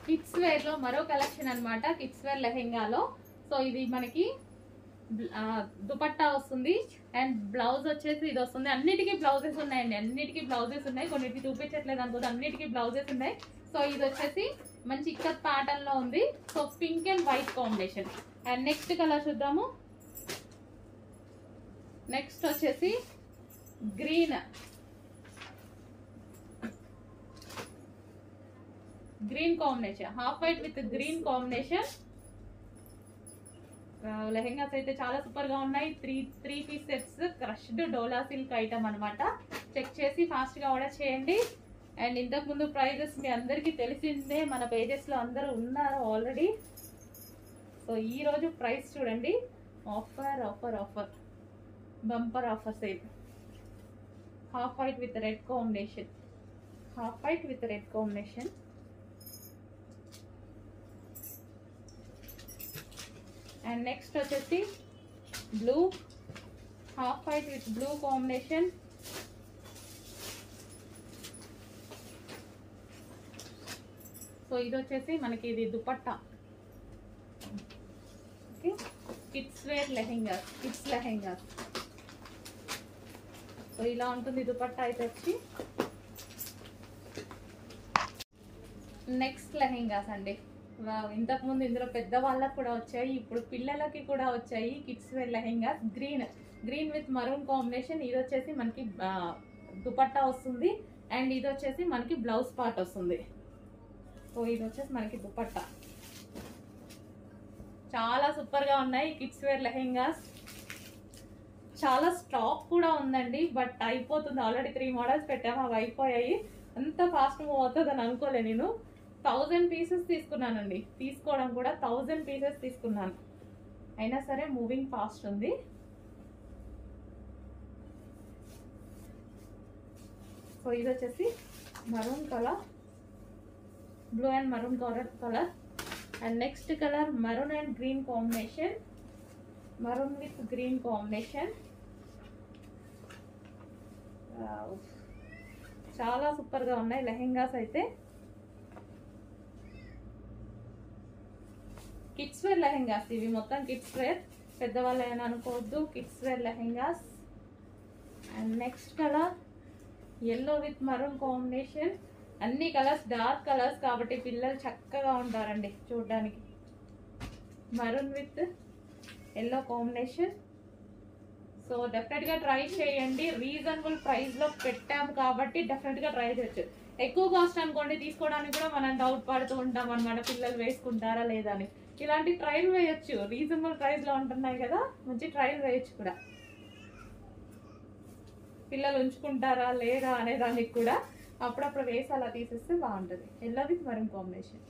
Kids wear లో మరో collection అన్నమాట. Kids wear లెహెంగాలో. సో ఇది మనకి దుపట్టా వస్తుంది అండ్ బ్లౌజ్ వచ్చేసి ఇది వస్తుంది. అన్నిటికీ బ్లౌజెస్ ఉన్నాయండి, అన్నిటికీ బ్లౌజెస్ ఉన్నాయి. కొన్నిటికి చూపించట్లేదు అనుకోదు, అన్నిటికీ బ్లౌజెస్ ఉన్నాయి. సో ఇది వచ్చేసి మంచి ఇక్కత్ ప్యాటర్న్ లో ఉంది. So pink and white combination. And next colour చూద్దాము. నెక్స్ట్ వచ్చేసి green combination, half white with green combination. Lehengas అయితే చాలా సూపర్ గా ఉన్నాయి. త్రీ పీస్ సెట్స్, క్రష్డ్ డోలా సిల్క్ ఐటమ్ అనమాట. చెక్ చేసి ఫాస్ట్ గా ఆర్డర్ చేయండి. అండ్ ఇంతకు ముందు ప్రైజెస్ మీ అందరికీ తెలిసిందే, మన పేజెస్ లో అందరూ ఉన్నారు ఆల్రెడీ. సో ఈ రోజు ప్రైస్ చూడండి, offer offer offer, bumper offer sale. Half white with red combination, half white with red combination. And next వచ్చేసి blue, half white with blue combination. So ఇది వచ్చేసి మనకి ఇది dupatta. Okay, kids wear lehengas, kids lehengas. So ఇలా ఉంటుంది దుపట్టా అయితే వచ్చి. నెక్స్ట్ లెహెంగాస్ అండి. ఇంతకు ముందు ఇందులో పెద్ద వాళ్ళకి కూడా వచ్చాయి, ఇప్పుడు పిల్లలకి కూడా వచ్చాయి. Kids wear lehengas green with maroon combination. ఇది వచ్చేసి మనకి దుపట్టా వస్తుంది అండ్ ఇది వచ్చేసి మనకి బ్లౌజ్ పార్ట్ వస్తుంది. సో ఇది వచ్చేసి మనకి దుపట్టా. చాలా సూపర్ గా ఉన్నాయి కిడ్స్ వేర్ లెహెంగాస్. చాలా స్టాక్ కూడా ఉందండి, బట్ అయిపోతుంది. ఆల్రెడీ 3 మోడల్స్ పెట్టాము, అవి అయిపోయాయి. అంత ఫాస్ట్ మూవ్ అవుతుంది అని అనుకోలే నేను. 1000 పీసెస్ తీసుకున్నానండి, తీసుకోవడం కూడా 1000 పీసెస్ తీసుకున్నాను. అయినా సరే మూవింగ్ ఫాస్ట్ ఉంది. సో ఇది వచ్చేసి maroon colour, blue and maroon colour. And next colour maroon and green combination, maroon with green combination. చాలా సూపర్ గా ఉన్నాయి లెహెంగాస్ అయితే. కిడ్స్ వేర్ లెహెంగాస్ ఇవి మొత్తం కిడ్స్ వేర్, పెద్దవాళ్ళు అయినా అనుకోవద్దు. Kids wear lehengas. And next colour yellow with maroon combination. అన్ని కలర్స్ డార్క్ కలర్స్ కాబట్టి పిల్లలు చక్కగా ఉంటారండి చూడడానికి. Maroon with yellow combination. So definite గా ట్రై చేయండి, రీజనబుల్ ప్రైస్ లో పెట్టాము కాబట్టి డెఫినెట్ గా ట్రై చేయొచ్చు. ఎక్కువ కాస్ట్ అనుకోండి తీసుకోవడానికి కూడా మనం డౌట్ పడుతూ ఉంటాం అనమాట, పిల్లలు వేసుకుంటారా లేదా అని. ఇలాంటి ట్రయల్ వేయొచ్చు, రీజనబుల్ ప్రైస్ లో ఉంటున్నాయి కదా, మంచి ట్రయల్ వేయొచ్చు కూడా. పిల్లలు ఉంచుకుంటారా లేదా అనే దానికి కూడా అప్పుడప్పుడు వేసి అలా తీసేస్తే బాగుంటుంది. Yellow with maroon combination.